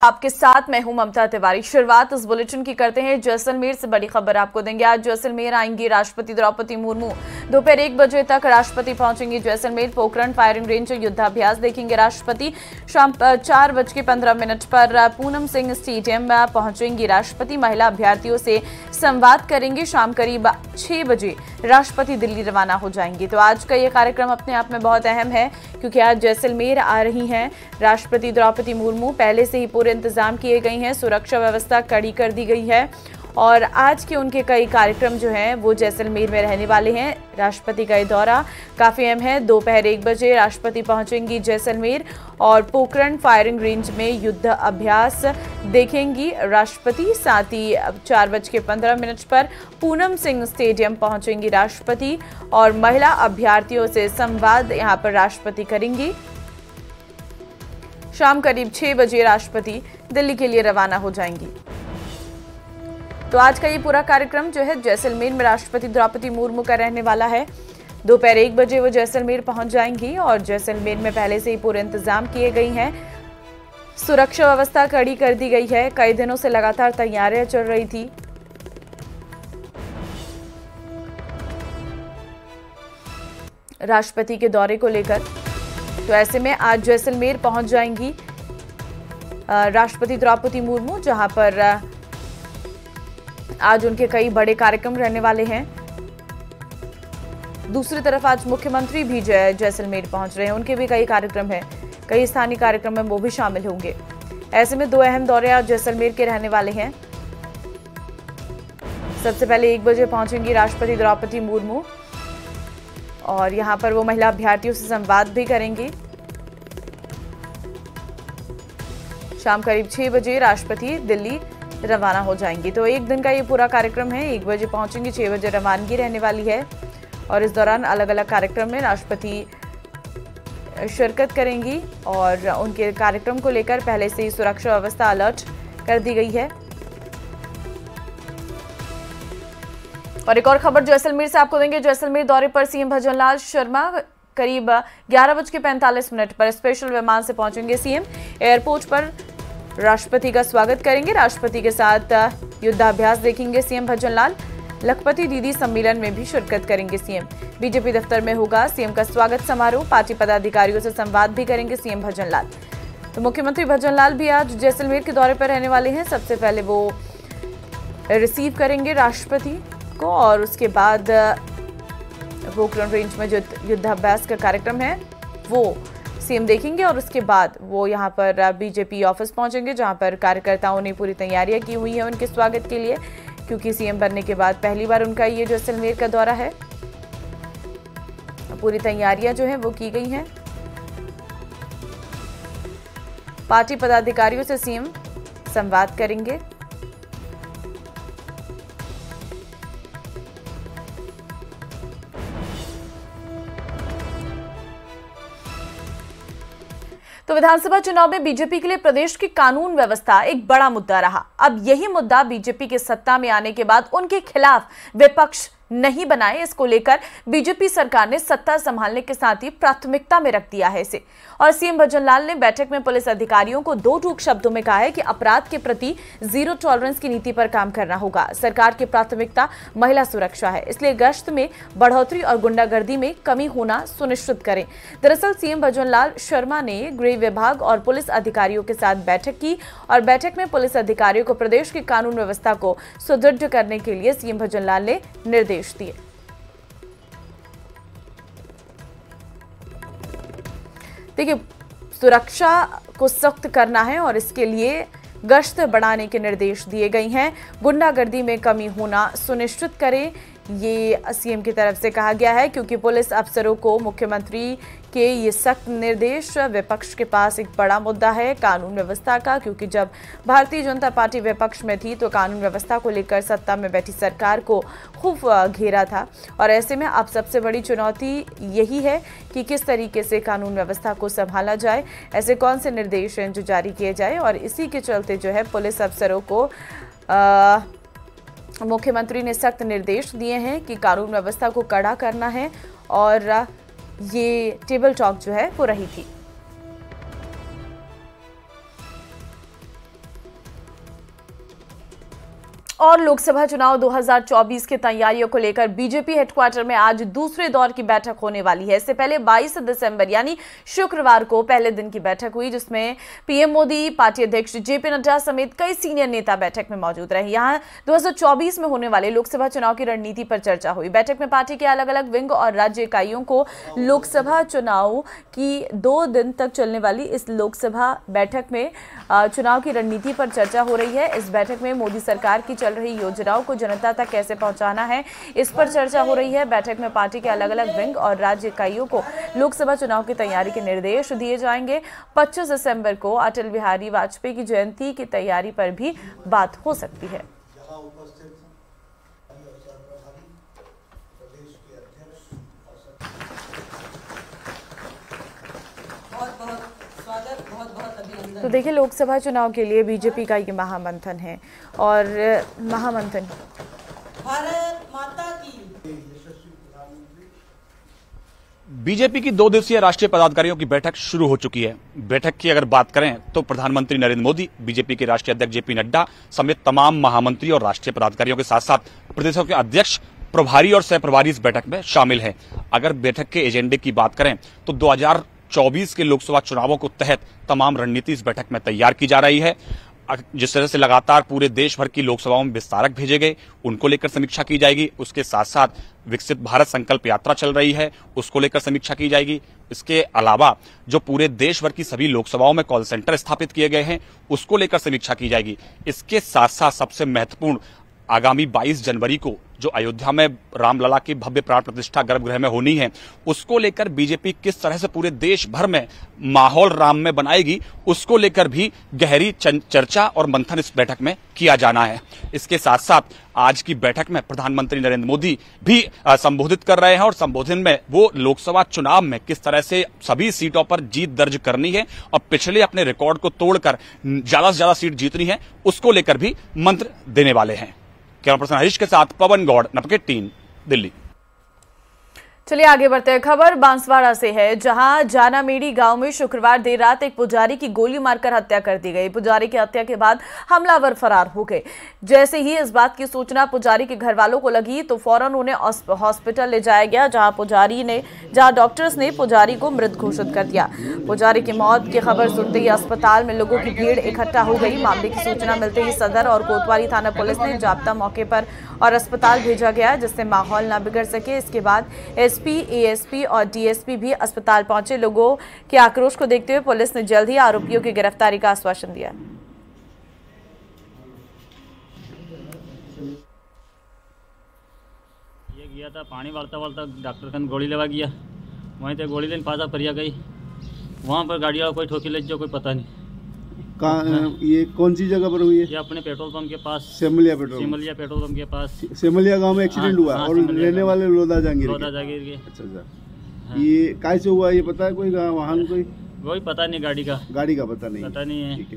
आपके साथ मैं हूं ममता तिवारी। शुरुआत इस बुलेटिन की करते हैं जैसलमेर से। बड़ी खबर आपको देंगे। आज जैसलमेर आएंगी राष्ट्रपति द्रौपदी मुर्मू। दोपहर 1 बजे तक राष्ट्रपति पहुंचेंगी जैसलमेर। पोखरण फायरिंग रेंज युद्धाभ्यास देखेंगे राष्ट्रपति। शाम 4:15 पर पूनम सिंह स्टेडियम में पहुंचेंगी राष्ट्रपति। महिला अभ्यर्थियों से संवाद करेंगे। शाम करीब 6 बजे राष्ट्रपति दिल्ली रवाना हो जाएंगे। तो आज का ये कार्यक्रम अपने आप में बहुत अहम है, क्योंकि आज जैसलमेर आ रही हैं राष्ट्रपति द्रौपदी मुर्मू। पहले से ही पूरे इंतजाम किए गए हैं, सुरक्षा व्यवस्था कड़ी कर दी गई है और आज के उनके कई कार्यक्रम जो हैं वो जैसलमेर में रहने वाले हैं। राष्ट्रपति का ये दौरा काफी अहम है। दोपहर 1 बजे राष्ट्रपति पहुंचेंगी जैसलमेर और पोखरण फायरिंग रेंज में युद्ध अभ्यास देखेंगी राष्ट्रपति। साथ ही 4:15 पर पूनम सिंह स्टेडियम पहुंचेंगी राष्ट्रपति और महिला अभ्यर्थियों से संवाद यहां पर राष्ट्रपति करेंगी। शाम करीब 6 बजे राष्ट्रपति दिल्ली के लिए रवाना हो जाएंगी। तो आज का ये पूरा कार्यक्रम जो है जैसलमेर में राष्ट्रपति द्रौपदी मुर्मू का रहने वाला है। दोपहर 1 बजे वो जैसलमेर पहुंच जाएंगी और जैसलमेर में पहले से ही पूरे इंतजाम किए गए हैं। सुरक्षा व्यवस्था कड़ी कर दी गई है। कई दिनों से लगातार तैयारियां चल रही थी। राष्ट्रपति के दौरे को लेकर, तो ऐसे में आज जैसलमेर पहुंच जाएंगी राष्ट्रपति द्रौपदी मुर्मू, जहां पर आज उनके कई बड़े कार्यक्रम रहने वाले हैं। दूसरी तरफ आज मुख्यमंत्री भी जैसलमेर पहुंच रहे हैं, उनके भी कई कार्यक्रम हैं। कई स्थानीय कार्यक्रम में वो भी शामिल होंगे। ऐसे में 2 अहम दौरे आज जैसलमेर के रहने वाले हैं। सबसे पहले 1 बजे पहुंचेंगी राष्ट्रपति द्रौपदी मुर्मू और यहां पर वो महिला अभ्यर्थियों से संवाद भी करेंगी। शाम करीब 6 बजे राष्ट्रपति दिल्ली रवाना हो जाएंगी। तो एक दिन का ये पूरा कार्यक्रम है। 1 बजे पहुंचेंगी, 6 बजे रवानगी रहने वाली है और इस दौरान अलग अलग कार्यक्रम में राष्ट्रपति शिरकत करेंगी और उनके कार्यक्रम को लेकर पहले से ही सुरक्षा व्यवस्था अलर्ट कर दी गई है। और एक और खबर जैसलमेर से आपको देंगे। जैसलमेर दौरे पर सीएम भजनलाल शर्मा करीब 11:45 पर स्पेशल विमान से पहुंचेंगे। सीएम एयरपोर्ट पर राष्ट्रपति का स्वागत करेंगे। राष्ट्रपति के साथ युद्धाभ्यास देखेंगे सीएम भजनलाल। लखपति दीदी सम्मेलन में भी शिरकत करेंगे सीएम। बीजेपी दफ्तर में होगा सीएम का स्वागत समारोह। पार्टी पदाधिकारियों से संवाद भी करेंगे सीएम भजनलाल। तो मुख्यमंत्री भजनलाल भी आज जैसलमेर के दौरे पर रहने वाले हैं। सबसे पहले वो रिसीव करेंगे राष्ट्रपति को और उसके बाद पोखरण रेंज में जो युद्धाभ्यास का कार्यक्रम है वो सीएम देखेंगे और उसके बाद वो यहाँ पर बीजेपी ऑफिस पहुंचेंगे, जहां पर कार्यकर्ताओं ने पूरी तैयारियां की हुई है उनके स्वागत के लिए, क्योंकि सीएम बनने के बाद पहली बार उनका ये जैसलमेर का दौरा है। पूरी तैयारियां जो है वो की गई हैं। पार्टी पदाधिकारियों से सीएम संवाद करेंगे। तो विधानसभा चुनाव में बीजेपी के लिए प्रदेश की कानून व्यवस्था एक बड़ा मुद्दा रहा। अब यही मुद्दा बीजेपी के सत्ता में आने के बाद उनके खिलाफ विपक्ष नहीं बनाए, इसको लेकर बीजेपी सरकार ने सत्ता संभालने के साथ ही प्राथमिकता में रख दिया है इसे। और सीएम भजनलाल ने बैठक में पुलिस अधिकारियों को 2 टूक शब्दों में कहा है कि अपराध के प्रति जीरो टॉलरेंस की नीति पर काम करना होगा। सरकार की प्राथमिकता महिला सुरक्षा है, इसलिए गश्त में बढ़ोतरी और गुंडागर्दी में कमी होना सुनिश्चित करें। दरअसल सीएम भजनलाल शर्मा ने गृह विभाग और पुलिस अधिकारियों के साथ बैठक की और बैठक में पुलिस अधिकारियों को प्रदेश की कानून व्यवस्था को सुदृढ़ करने के लिए सीएम भजनलाल ने निर्देश दिए। देखिए, सुरक्षा को सख्त करना है और इसके लिए गश्त बढ़ाने के निर्देश दिए गए हैं। गुंडागर्दी में कमी होना सुनिश्चित करें, ये सीएम की तरफ से कहा गया है, क्योंकि पुलिस अफसरों को मुख्यमंत्री के ये सख्त निर्देश विपक्ष के पास एक बड़ा मुद्दा है कानून व्यवस्था का, क्योंकि जब भारतीय जनता पार्टी विपक्ष में थी तो कानून व्यवस्था को लेकर सत्ता में बैठी सरकार को खूब घेरा था और ऐसे में अब सबसे बड़ी चुनौती यही है कि किस तरीके से कानून व्यवस्था को संभाला जाए, ऐसे कौन से निर्देश हैं जो जारी किए जाए। और इसी के चलते जो है पुलिस अफसरों को मुख्यमंत्री ने सख्त निर्देश दिए हैं कि कानून व्यवस्था को कड़ा करना है और ये टेबल टॉक जो है वो रही थी। और लोकसभा चुनाव 2024 की तैयारियों को लेकर बीजेपी हेडक्वार्टर में आज दूसरे दौर की बैठक होने वाली है। इससे पहले 22 दिसंबर यानी शुक्रवार को पहले दिन की बैठक हुई, जिसमें पीएम मोदी, पार्टी अध्यक्ष जेपी नड्डा समेत कई सीनियर नेता बैठक में मौजूद रहे। यहां 2024 में होने वाले लोकसभा चुनाव की रणनीति पर चर्चा हुई। बैठक में पार्टी के अलग अलग विंग और राज्य इकाइयों को लोकसभा चुनाव की 2 दिन तक चलने वाली इस लोकसभा बैठक में चुनाव की रणनीति पर चर्चा हो रही है। इस बैठक में मोदी सरकार की चल रही योजनाओं को जनता तक कैसे पहुंचाना है, इस पर चर्चा हो रही है। बैठक में पार्टी के अलग अलग विंग और राज्य इकाइयों को लोकसभा चुनाव की तैयारी के निर्देश दिए जाएंगे। 25 दिसंबर को अटल बिहारी वाजपेयी की जयंती की तैयारी पर भी बात हो सकती है। तो देखिए, लोकसभा चुनाव के लिए बीजेपी का ये महामंथन है और महामंथन भारत माता की। बीजेपी की 2 दिवसीय राष्ट्रीय पदाधिकारियों की बैठक शुरू हो चुकी है। बैठक की अगर बात करें तो प्रधानमंत्री नरेंद्र मोदी, बीजेपी के राष्ट्रीय अध्यक्ष जेपी नड्डा समेत तमाम महामंत्री और राष्ट्रीय पदाधिकारियों के साथ साथ प्रदेशों के अध्यक्ष, प्रभारी और सह प्रभारी इस बैठक में शामिल हैं। अगर बैठक के एजेंडे की बात करें तो 2024 के लोकसभा चुनावों को तहत तमाम रणनीति इस बैठक में तैयार की जा रही है। जिस तरह से लगातार पूरे देश भर की लोकसभाओं में विस्तारक भेजे गए, उनको लेकर समीक्षा की जाएगी। उसके साथ साथ विकसित भारत संकल्प यात्रा चल रही है, उसको लेकर समीक्षा की जाएगी। इसके अलावा जो पूरे देश भर की सभी लोकसभाओं में कॉल सेंटर स्थापित किए गए हैं, उसको लेकर समीक्षा की जाएगी। इसके साथ साथ सबसे महत्वपूर्ण, आगामी 22 जनवरी को जो अयोध्या में रामलला की भव्य प्राण प्रतिष्ठा गर्भगृह में होनी है, उसको लेकर बीजेपी किस तरह से पूरे देश भर में माहौल राम में बनाएगी, उसको लेकर भी गहरी चर्चा और मंथन इस बैठक में किया जाना है। इसके साथ साथ आज की बैठक में प्रधानमंत्री नरेंद्र मोदी भी संबोधित कर रहे हैं और संबोधन में वो लोकसभा चुनाव में किस तरह से सभी सीटों पर जीत दर्ज करनी है और पिछले अपने रिकॉर्ड को तोड़कर ज्यादा से ज्यादा सीट जीतनी है, उसको लेकर भी मंत्र देने वाले हैं। कैमरा पर्सन हरीश के साथ पवन गौड़, नपकेट 3, दिल्ली। चलिए आगे बढ़ते हैं। खबर बांसवाड़ा से है, जहां जानामेड़ी गांव में शुक्रवार देर रात एक पुजारी की गोली मारकर हत्या कर दी गई। पुजारी की हत्या के बाद हमलावर फरार हो गए। जैसे ही इस बात की सूचना पुजारी के घर वालों को लगी तो फौरन उन्हें हॉस्पिटल ले जाया गया, जहां डॉक्टर्स ने पुजारी को मृत घोषित कर दिया। पुजारी की मौत की खबर सुनते ही अस्पताल में लोगों की भीड़ इकट्ठा हो गई। मामले की सूचना मिलते ही सदर और कोतवाली थाना पुलिस ने जाब्ता मौके पर और अस्पताल भेजा गया, जिससे माहौल न बिगड़ सके। इसके बाद एसपी, एएसपी और डीएसपी भी अस्पताल पहुंचे। लोगों के आक्रोश को देखते हुए पुलिस ने जल्द ही आरोपियों की गिरफ्तारी का आश्वासन दिया। ये गया था पानी वालता डॉक्टर खन गोली लगा गया, वहीं तक गोली लेने पासा परिया गई, वहाँ पर गाड़ी वाला कोई ठोकी ले जो कोई पता नहीं। ये कौन सी जगह पर हुई है? ये अपने पेट्रोल पंप के पास, सेमलिया पेट्रोल पंप के पास। सेमलिया गांव में एक्सीडेंट हुआ और रहने वाले लोधा जागीर के। अच्छा। ये कैसे हुआ ये पता है? कोई वाहन कोई पता नहीं, गाड़ी का पता नहीं है।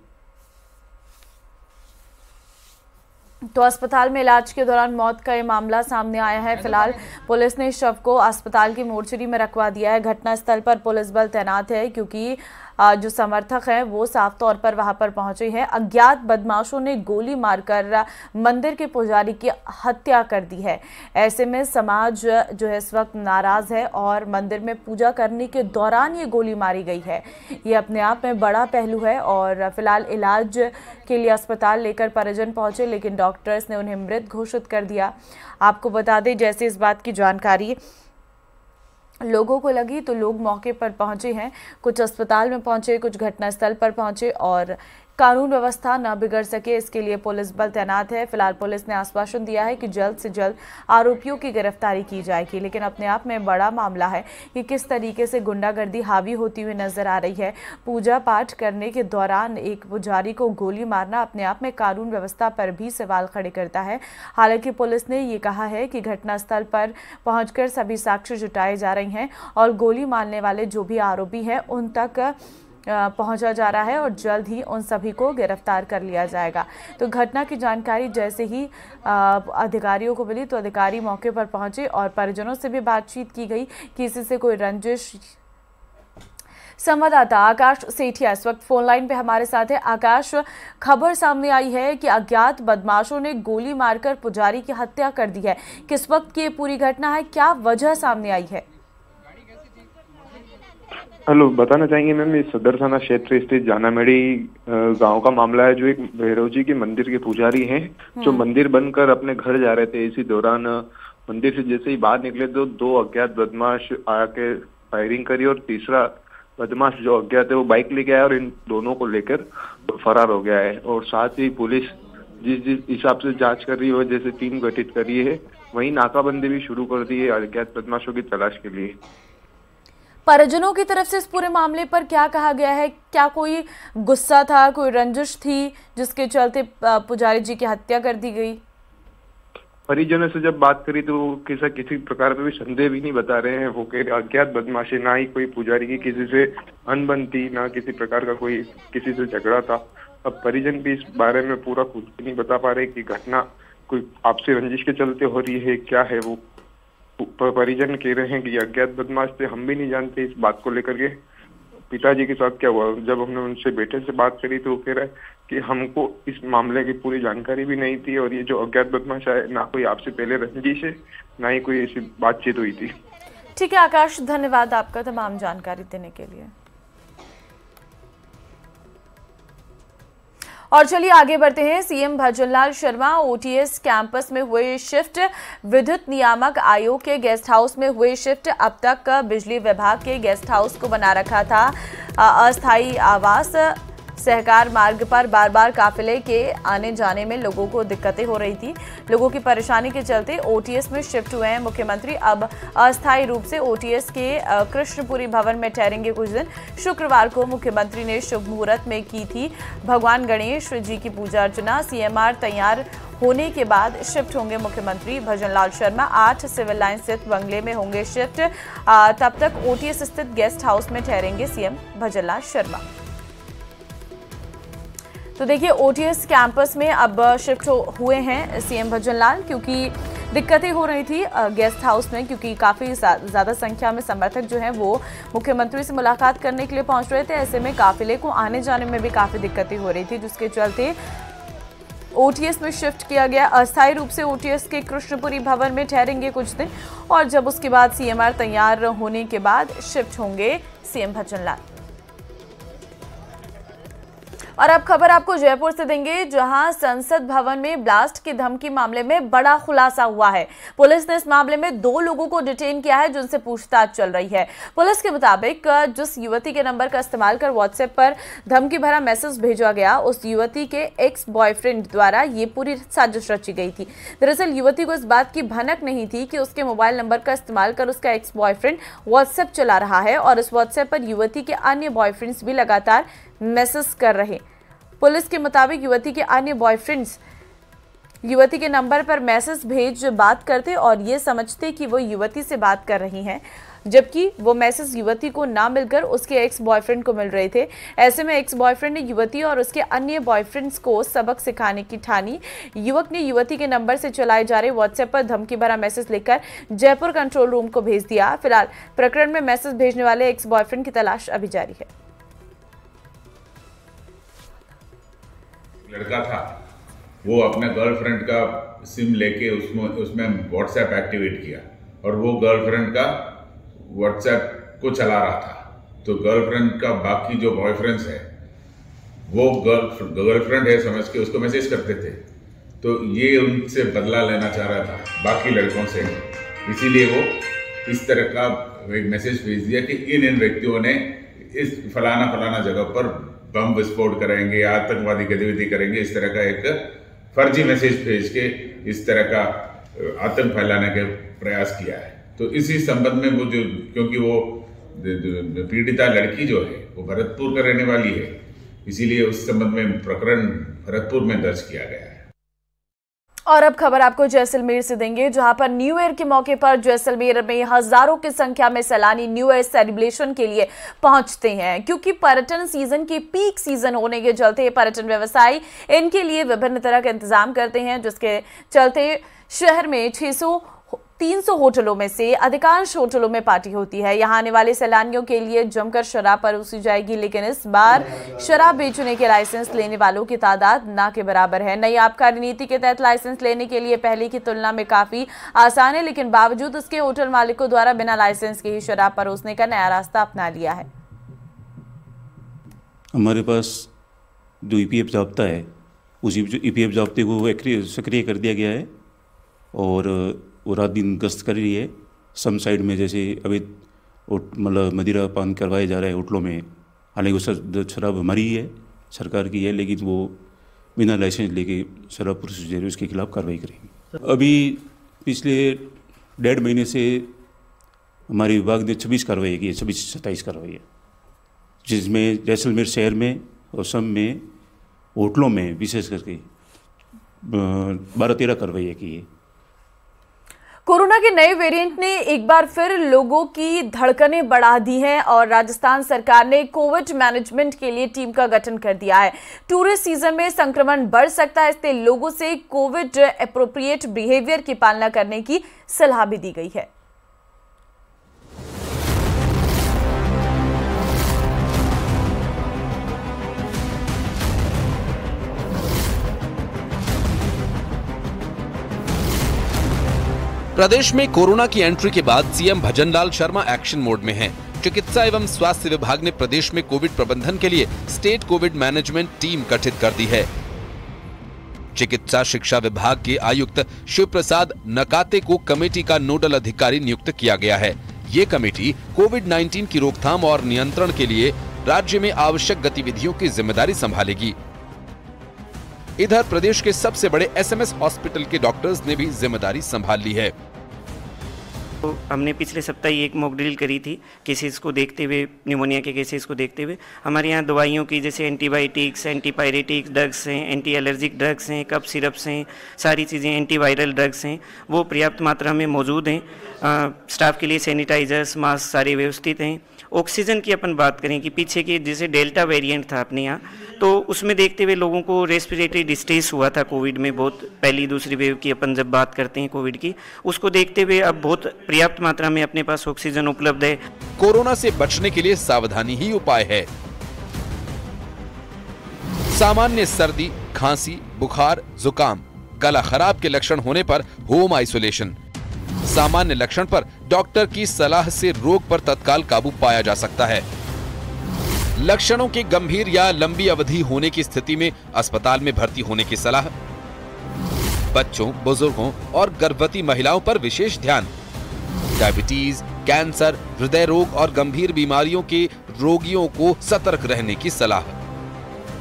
तो अस्पताल में इलाज के दौरान मौत का ये मामला सामने आया है। फिलहाल पुलिस ने शव को अस्पताल की मोर्चरी में रखवा दिया है। घटनास्थल पर पुलिस बल तैनात है, क्योंकि जो समर्थक हैं वो साफ तौर पर वहां पर पहुंचे हैं। अज्ञात बदमाशों ने गोली मारकर मंदिर के पुजारी की हत्या कर दी है। ऐसे में समाज जो है इस वक्त नाराज है और मंदिर में पूजा करने के दौरान ये गोली मारी गई है। ये अपने आप में बड़ा पहलू है और फिलहाल इलाज के लिए अस्पताल लेकर परिजन पहुंचे, लेकिन डॉक्टर्स ने उन्हें मृत घोषित कर दिया। आपको बता दें, जैसे इस बात की जानकारी लोगों को लगी तो लोग मौके पर पहुंचे हैं। कुछ अस्पताल में पहुंचे, कुछ घटनास्थल पर पहुंचे और कानून व्यवस्था न बिगड़ सके इसके लिए पुलिस बल तैनात है। फिलहाल पुलिस ने आश्वासन दिया है कि जल्द से जल्द आरोपियों की गिरफ्तारी की जाएगी, लेकिन अपने आप में बड़ा मामला है कि किस तरीके से गुंडागर्दी हावी होती हुई नजर आ रही है। पूजा पाठ करने के दौरान एक पुजारी को गोली मारना अपने आप में कानून व्यवस्था पर भी सवाल खड़े करता है। हालांकि पुलिस ने ये कहा है कि घटनास्थल पर पहुंचकर सभी साक्ष्य जुटाए जा रहे हैं और गोली मारने वाले जो भी आरोपी हैं उन तक पहुंचा जा रहा है और जल्द ही उन सभी को गिरफ्तार कर लिया जाएगा। तो घटना की जानकारी जैसे ही अधिकारियों को मिली तो अधिकारी मौके पर पहुंचे और परिजनों से भी बातचीत की गई कि किसी से कोई रंजिश संवाददाता आकाश सेठिया इस वक्त फोन लाइन पे हमारे साथ है। आकाश, खबर सामने आई है कि अज्ञात बदमाशों ने गोली मारकर पुजारी की हत्या कर दी है। किस वक्त की ये पूरी घटना है, क्या वजह सामने आई है? हेलो, बताना चाहेंगे मैम, ये सदर थाना क्षेत्र स्थित जानामेड़ी गांव का मामला है। जो एक भैरव जी के मंदिर के पुजारी हैं, जो मंदिर बंद कर अपने घर जा रहे थे, इसी दौरान मंदिर से जैसे ही बाहर निकले तो दो अज्ञात बदमाश आके फायरिंग करी और तीसरा बदमाश जो अज्ञात है वो बाइक लेके आया और इन दोनों को लेकर फरार हो गया है। और साथ ही पुलिस जिस हिसाब से जांच कर रही है, जैसे टीम गठित करी है, वहीं नाकाबंदी भी शुरू कर दी है अज्ञात बदमाशों की तलाश के लिए। परिजनों की तरफ से इस पूरे मामले पर क्या कहा गया है? क्या कोई गुस्सा था, कोई रंजिश थी जिसके चलते पुजारी जी की हत्या कर दी गई? परिजनों से जब बात करी तो वो किसी प्रकार पे भी संदेह भी नहीं बता रहे हैं। वो कह रहे अज्ञात बदमाशी, ना ही कोई पुजारी की किसी से अनबन थी, ना किसी प्रकार का कोई किसी से झगड़ा था। अब परिजन भी इस बारे में पूरा कुछ नहीं बता पा रहे कि घटना कोई आपसी रंजिश के चलते हो रही है, क्या है। वो परिजन कह रहे हैं कि अज्ञात बदमाश थे, हम भी नहीं जानते इस बात को लेकर के पिताजी के साथ क्या हुआ। जब हमने उनसे बेटे से बात करी तो वो कह रहा है कि हमको इस मामले की पूरी जानकारी भी नहीं थी, और ये जो अज्ञात बदमाश है, ना कोई आपसे पहले रंजिश है, ना ही कोई ऐसी बातचीत हुई थी। ठीक है आकाश, धन्यवाद आपका तमाम जानकारी देने के लिए। और चलिए आगे बढ़ते हैं। CM Bhajanlal Sharma OTS campus में हुए शिफ्ट, विद्युत नियामक आयोग के गेस्ट हाउस में हुए शिफ्ट। अब तक बिजली विभाग के गेस्ट हाउस को बना रखा था अस्थायी आवास। सहकार मार्ग पर बार बार काफिले के आने जाने में लोगों को दिक्कतें हो रही थी। लोगों की परेशानी के चलते ओटीएस में शिफ्ट हुए हैं मुख्यमंत्री। अब अस्थायी रूप से ओटीएस के कृष्णपुरी भवन में ठहरेंगे कुछ दिन। शुक्रवार को मुख्यमंत्री ने शुभ मुहूर्त में की थी भगवान गणेश जी की पूजा अर्चना। सीएमआर तैयार होने के बाद शिफ्ट होंगे मुख्यमंत्री भजनलाल शर्मा। 8 सिविल लाइन स्थित बंगले में होंगे शिफ्ट। तब तक ओटीएस स्थित गेस्ट हाउस में ठहरेंगे सीएम भजनलाल शर्मा। तो देखिए ओटीएस कैंपस में अब शिफ्ट हुए हैं सीएम भजनलाल, क्योंकि दिक्कतें हो रही थी गेस्ट हाउस में, क्योंकि काफ़ी ज़्यादा संख्या में समर्थक जो हैं वो मुख्यमंत्री से मुलाकात करने के लिए पहुंच रहे थे। ऐसे में काफिले को आने जाने में भी काफ़ी दिक्कतें हो रही थी, जिसके चलते ओटीएस में शिफ्ट किया गया। अस्थायी रूप से ओटीएस के कृष्णपुरी भवन में ठहरेंगे कुछ दिन, और जब उसके बाद सीएमआर तैयार होने के बाद शिफ्ट होंगे सीएम भजनलाल। और अब खबर आपको जयपुर से देंगे, जहां संसद भवन में ब्लास्ट की धमकी मामले में बड़ा खुलासा हुआ है। पुलिस ने इस मामले में 2 लोगों को डिटेन किया है, जिनसे पूछताछ चल रही है। पुलिस के मुताबिक जिस युवती के नंबर का इस्तेमाल कर व्हाट्सएप पर धमकी भरा मैसेज भेजा गया, उस युवती के एक्स बॉयफ्रेंड द्वारा ये पूरी साजिश रची गई थी। दरअसल युवती को इस बात की भनक नहीं थी कि उसके मोबाइल नंबर का इस्तेमाल कर उसका एक्स बॉयफ्रेंड व्हाट्सएप चला रहा है, और इस व्हाट्सएप पर युवती के अन्य बॉयफ्रेंड्स भी लगातार मैसेज कर रहे। पुलिस के मुताबिक युवती के अन्य बॉयफ्रेंड्स युवती के नंबर पर मैसेज भेज बात करते और ये समझते कि वो युवती से बात कर रही हैं, जबकि वो मैसेज युवती को ना मिलकर उसके एक्स बॉयफ्रेंड को मिल रहे थे। ऐसे में एक्स बॉयफ्रेंड ने युवती और उसके अन्य बॉयफ्रेंड्स को सबक सिखाने की ठानी। युवक ने युवती के नंबर से चलाए जा रहे व्हाट्सएप पर धमकी भरा मैसेज लिखकर जयपुर कंट्रोल रूम को भेज दिया। फिलहाल प्रकरण में मैसेज भेजने वाले एक्स बॉयफ्रेंड की तलाश अभी जारी है। लड़का था, वो अपने गर्लफ्रेंड का सिम लेके उसमें व्हाट्सएप एक्टिवेट किया, और वो गर्लफ्रेंड का व्हाट्सएप को चला रहा था। तो गर्लफ्रेंड का बाकी जो बॉयफ्रेंड्स है वो गर्लफ्रेंड है समझ के उसको मैसेज करते थे। तो ये उनसे बदला लेना चाह रहा था बाकी लड़कों से, इसीलिए वो इस तरह का एक मैसेज भेज दिया कि इन व्यक्तियों ने इस फलाना जगह पर बम विस्फोट करेंगे, आतंकवादी गतिविधि करेंगे, इस तरह का एक फर्जी मैसेज भेज के इस तरह का आतंक फैलाने का प्रयास किया है। तो इसी संबंध में वो जो, क्योंकि वो पीड़िता लड़की जो है वो भरतपुर का रहने वाली है, इसीलिए उस संबंध में प्रकरण भरतपुर में दर्ज किया गया है। और अब खबर आपको जैसलमेर से देंगे, जहां पर न्यू ईयर के मौके पर जैसलमेर में हजारों की संख्या में सैलानी न्यू ईयर सेलिब्रेशन के लिए पहुंचते हैं। क्योंकि पर्यटन सीजन की पीक सीजन होने के चलते पर्यटन व्यवसायी इनके लिए विभिन्न तरह के इंतजाम करते हैं, जिसके चलते शहर में 600 300 होटलों में से अधिकांश होटलों में पार्टी होती है। यहां आने वाले सैलानियों के लिए जमकर शराब परोसी जाएगी, लेकिन इस बार शराब बेचने के लाइसेंस लेने वालों की तादाद ना के बराबर है। नई आबकारी नीति के तहत लाइसेंस लेने के लिए पहले की तुलना में काफी आसान है, लेकिन बावजूद इसके होटल मालिकों द्वारा बिना लाइसेंस के ही शराब परोसने का नया रास्ता अपना लिया है। हमारे पास जो ईपीएफ जाब्ता है, उस ईपीएफ जाब्ते को सक्रिय कर दिया गया है और वो रात दिन गश्त कर रही है। सम साइड में जैसे अभी मतलब मदिरा पान करवाया जा रहा है होटलों में, हालांकि वो शराब हमारी ही है, सरकार की है, लेकिन वो बिना लाइसेंस लेके शराब परोसी जा रही है, उसके खिलाफ कार्रवाई करेंगे। अभी पिछले 1.5 महीने से हमारे विभाग ने 26 कार्रवाई की है, 26-27 कार्रवाई है, जिसमें जैसलमेर शहर में और सम में होटलों में विशेष करके 12-13 कार्रवाई की है। कोरोना के नए वेरिएंट ने एक बार फिर लोगों की धड़कनें बढ़ा दी हैं और राजस्थान सरकार ने कोविड मैनेजमेंट के लिए टीम का गठन कर दिया है। टूरिस्ट सीजन में संक्रमण बढ़ सकता है, इसलिए लोगों से कोविड एप्रोप्रिएट बिहेवियर की पालना करने की सलाह भी दी गई है। प्रदेश में कोरोना की एंट्री के बाद CM Bhajanlal Sharma action mode में हैं। चिकित्सा एवं स्वास्थ्य विभाग ने प्रदेश में कोविड प्रबंधन के लिए स्टेट कोविड मैनेजमेंट टीम गठित कर दी है। चिकित्सा शिक्षा विभाग के आयुक्त शिव प्रसाद नकाते को कमेटी का नोडल अधिकारी नियुक्त किया गया है। ये कमेटी कोविड-19 की रोकथाम और नियंत्रण के लिए राज्य में आवश्यक गतिविधियों की जिम्मेदारी संभालेगी। इधर प्रदेश के सबसे बड़े एसएमएस हॉस्पिटल के डॉक्टर्स ने भी जिम्मेदारी संभाल ली है। तो हमने पिछले सप्ताह एक मॉक ड्रिल करी थी केसेस को देखते हुए, निमोनिया के केसेस को देखते हुए। हमारे यहाँ दवाइयों की जैसे एंटीबायोटिक्स, एंटीपायरेटिक्स ड्रग्स हैं, एंटी एलर्जिक ड्रग्स हैं, कफ सिरप्स हैं, सारी चीज़ें एंटीवायरल ड्रग्स हैं, वो पर्याप्त मात्रा में मौजूद हैं। स्टाफ के लिए सैनिटाइजर्स, मास्क सारे व्यवस्थित हैं। ऑक्सीजन की अपन बात करें कि पीछे के जैसे डेल्टा वेरिएंट था अपने यहाँ, तो उसमें देखते हुए लोगों को रेस्पिरेटरी डिस्ट्रेस हुआ था कोविड में, बहुत पहली दूसरी वेव की अपन जब बात करते हैं कोविड की, उसको देखते हुए अब बहुत पर्याप्त मात्रा में अपने पास ऑक्सीजन उपलब्ध है। कोरोना से बचने के लिए सावधानी ही उपाय है। सामान्य सर्दी, खांसी, बुखार, जुकाम, गला खराब के लक्षण होने पर होम आइसोलेशन। सामान्य लक्षण पर डॉक्टर की सलाह से रोग पर तत्काल काबू पाया जा सकता है। लक्षणों के गंभीर या लंबी अवधि होने की स्थिति में अस्पताल में भर्ती होने की सलाह। बच्चों, बुजुर्गों और गर्भवती महिलाओं पर विशेष ध्यान। डायबिटीज, कैंसर, हृदय रोग और गंभीर बीमारियों के रोगियों को सतर्क रहने की सलाह।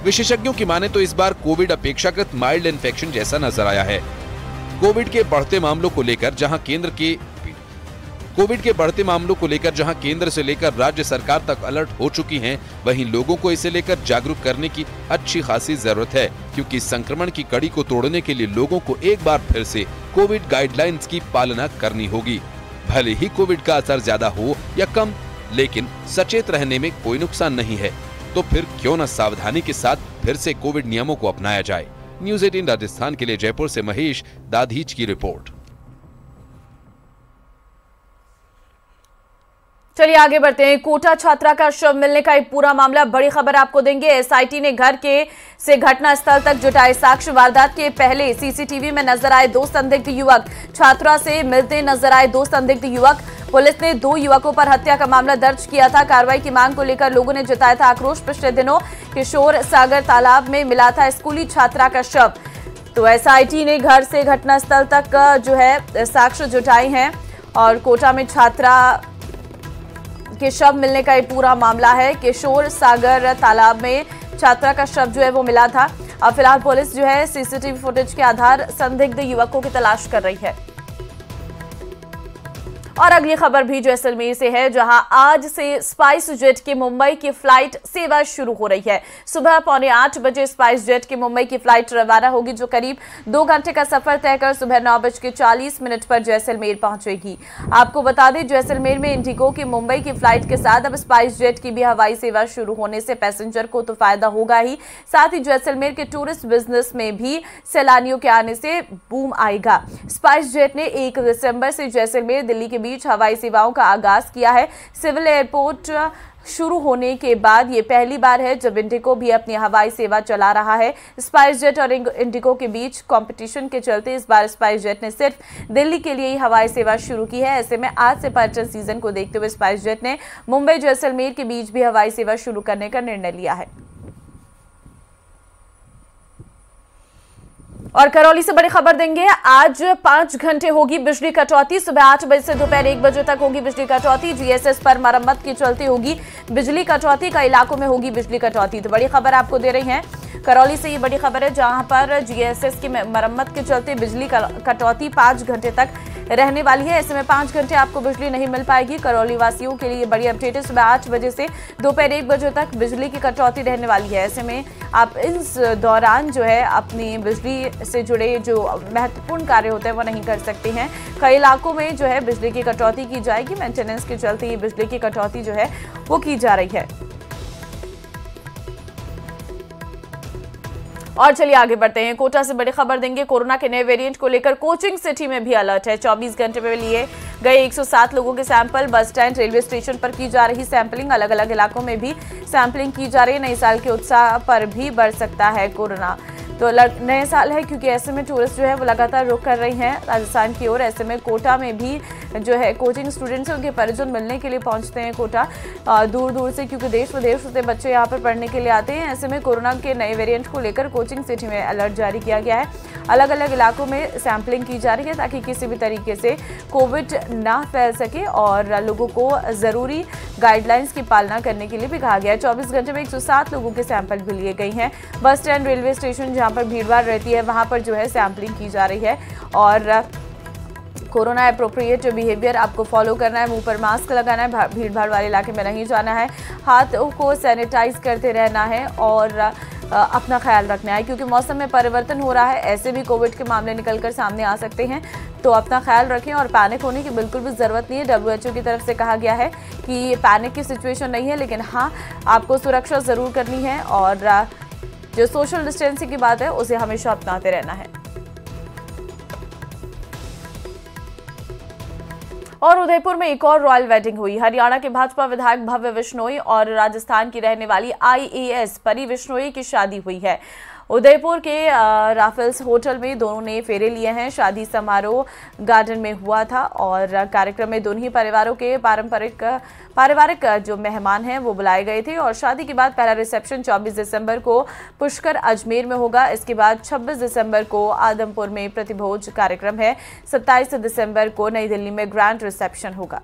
विशेषज्ञों की माने तो इस बार कोविड अपेक्षाकृत माइल्ड इन्फेक्शन जैसा नजर आया है। कोविड के बढ़ते मामलों को लेकर जहां केंद्र से लेकर राज्य सरकार तक अलर्ट हो चुकी हैं, वहीं लोगों को इसे लेकर जागरूक करने की अच्छी खासी जरूरत है, क्योंकि संक्रमण की कड़ी को तोड़ने के लिए लोगों को एक बार फिर से कोविड गाइडलाइंस की पालना करनी होगी। भले ही कोविड का असर ज्यादा हो या कम, लेकिन सचेत रहने में कोई नुकसान नहीं है। तो फिर क्यों न सावधानी के साथ फिर से कोविड नियमों को अपनाया जाए। न्यूज़ 18 राजस्थान के लिए जयपुर से महेश दाधीच की रिपोर्ट। चलिए आगे बढ़ते हैं। कोटा छात्रा का शव मिलने का एक पूरा मामला, बड़ी खबर आपको देंगे। एसआईटी ने घर से घटना स्थल तक जुटाए साक्ष्य। वारदात के पहले सीसीटीवी में नजर आए 2 संदिग्ध युवक। छात्रा से मिलते नजर आए 2 संदिग्ध युवक। पुलिस ने 2 युवकों पर हत्या का मामला दर्ज किया था। कार्रवाई की मांग को लेकर लोगों ने जताया था आक्रोश। पिछले दिनों किशोर सागर तालाब में मिला था स्कूली छात्रा का शव। तो एसआईटी ने घर से घटनास्थल तक जो है साक्ष्य जुटाए हैं और कोटा में छात्रा के शव मिलने का ये पूरा मामला है। किशोर सागर तालाब में छात्रा का शव जो है वो मिला था। अब फिलहाल पुलिस जो है सीसीटीवी फुटेज के आधार संदिग्ध युवकों की तलाश कर रही है। और अगली खबर भी जैसलमेर से है, जहां आज से स्पाइस जेट की मुंबई की फ्लाइट सेवा शुरू हो रही है। सुबह 7:45 बजे स्पाइस जेट की मुंबई की फ्लाइट रवाना होगी, जो करीब 2 घंटे का सफर तय कर सुबह 9:40 पर जैसलमेर पहुंचेगी। आपको बता दें, जैसलमेर में इंडिगो की मुंबई की फ्लाइट के साथ अब स्पाइस जेट की भी हवाई सेवा शुरू होने से पैसेंजर को तो फायदा होगा ही, साथ ही जैसलमेर के टूरिस्ट बिजनेस में भी सैलानियों के आने से बूम आएगा। स्पाइस जेट ने 1 दिसंबर से जैसलमेर दिल्ली के बीच हवाई सेवाओं का आगाज किया है। सिविल एयरपोर्ट शुरू होने के बाद ये पहली बार है जब इंडिगो भी अपनी हवाई सेवा चला रहा है। स्पाइस जेट और इंडिगो के बीच कंपटीशन के चलते इस बार स्पाइस जेट ने सिर्फ दिल्ली के लिए ही हवाई सेवा शुरू की है। ऐसे में आज से पर्यटन सीजन को देखते हुए स्पाइस जेट ने मुंबई जैसलमेर के बीच भी हवाई सेवा शुरू करने का निर्णय लिया है। और करौली से बड़ी खबर देंगे। आज 5 घंटे होगी बिजली कटौती। सुबह 8 बजे से दोपहर 1 बजे तक होगी बिजली कटौती। जीएसएस पर मरम्मत के चलते होगी बिजली कटौती, कई इलाकों में होगी बिजली कटौती। तो बड़ी खबर आपको दे रही हैं करौली से, ये बड़ी खबर है, जहां पर जीएसएस की मरम्मत के चलते बिजली कटौती 5 घंटे तक रहने वाली है। ऐसे में 5 घंटे आपको बिजली नहीं मिल पाएगी। करौली वासियों के लिए बड़ी अपडेट है। सुबह 8 बजे से दोपहर 1 बजे तक बिजली की कटौती रहने वाली है। ऐसे में आप इस दौरान जो है अपनी बिजली से जुड़े जो महत्वपूर्ण कार्य होते हैं वो नहीं कर सकते हैं। कई इलाकों में जो है बिजली की कटौती की जाएगी। मेंटेनेंस के चलते ये बिजली की कटौती जो है वो की जा रही है। और चलिए आगे बढ़ते हैं। कोटा से बड़ी खबर देंगे। कोरोना के नए वेरिएंट को लेकर कोचिंग सिटी में भी अलर्ट है। 24 घंटे में लिए गए 107 लोगों के sample bus stand, railway station पर की जा रही सैंपलिंग। अलग अलग इलाकों में भी सैंपलिंग की जा रही है। नए साल के उत्साह पर भी बढ़ सकता है कोरोना। तो नए साल है, क्योंकि ऐसे में टूरिस्ट जो है वो लगातार रुख कर रही हैं राजस्थान की ओर। ऐसे में कोटा में भी जो है कोचिंग स्टूडेंट्स उनके परिजन मिलने के लिए पहुंचते हैं कोटा दूर दूर से, क्योंकि देश विदेश से बच्चे यहाँ पर पढ़ने के लिए आते हैं। ऐसे में कोरोना के नए वेरिएंट को लेकर कोचिंग सिटी में अलर्ट जारी किया गया है। अलग अलग इलाकों में सैंपलिंग की जा रही है ताकि किसी भी तरीके से कोविड ना फैल सके, और लोगों को ज़रूरी गाइडलाइंस की पालना करने के लिए भी कहा गया है। 24 घंटे में 107 लोगों के सैंपल भी लिए गए हैं। बस स्टैंड, रेलवे स्टेशन जहाँ पर भीड़भाड़ रहती है वहाँ पर जो है सैंपलिंग की जा रही है। और कोरोना एप्रोप्रिएट बिहेवियर आपको फॉलो करना है। मुंह पर मास्क लगाना है, भीड़ भाड़ वाले इलाके में नहीं जाना है, हाथों को सैनिटाइज करते रहना है और अपना ख्याल रखना है, क्योंकि मौसम में परिवर्तन हो रहा है। ऐसे भी कोविड के मामले निकलकर सामने आ सकते हैं, तो अपना ख्याल रखें और पैनिक होने की बिल्कुल भी ज़रूरत नहीं है। WHO की तरफ से कहा गया है कि पैनिक की सिचुएशन नहीं है, लेकिन हाँ आपको सुरक्षा ज़रूर करनी है और जो सोशल डिस्टेंसिंग की बात है उसे हमेशा अपनाते रहना है। और उदयपुर में एक और रॉयल वेडिंग हुई। हरियाणा के भाजपा विधायक भव्य बिश्नोई और राजस्थान की रहने वाली IAS परी बिश्नोई की शादी हुई है। उदयपुर के राफेल्स होटल में दोनों ने फेरे लिए हैं। शादी समारोह गार्डन में हुआ था और कार्यक्रम में दोनों ही परिवारों के पारिवारिक जो मेहमान हैं वो बुलाए गए थे। और शादी के बाद पहला रिसेप्शन 24 दिसंबर को पुष्कर अजमेर में होगा। इसके बाद 26 दिसंबर को आदमपुर में प्रतिभोज कार्यक्रम है। 27 दिसंबर को नई दिल्ली में ग्रैंड रिसेप्शन होगा।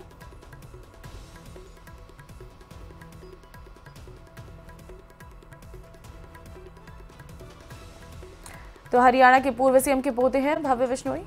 तो हरियाणा के पूर्व सीएम के पोते हैं भव्य बिश्नोई।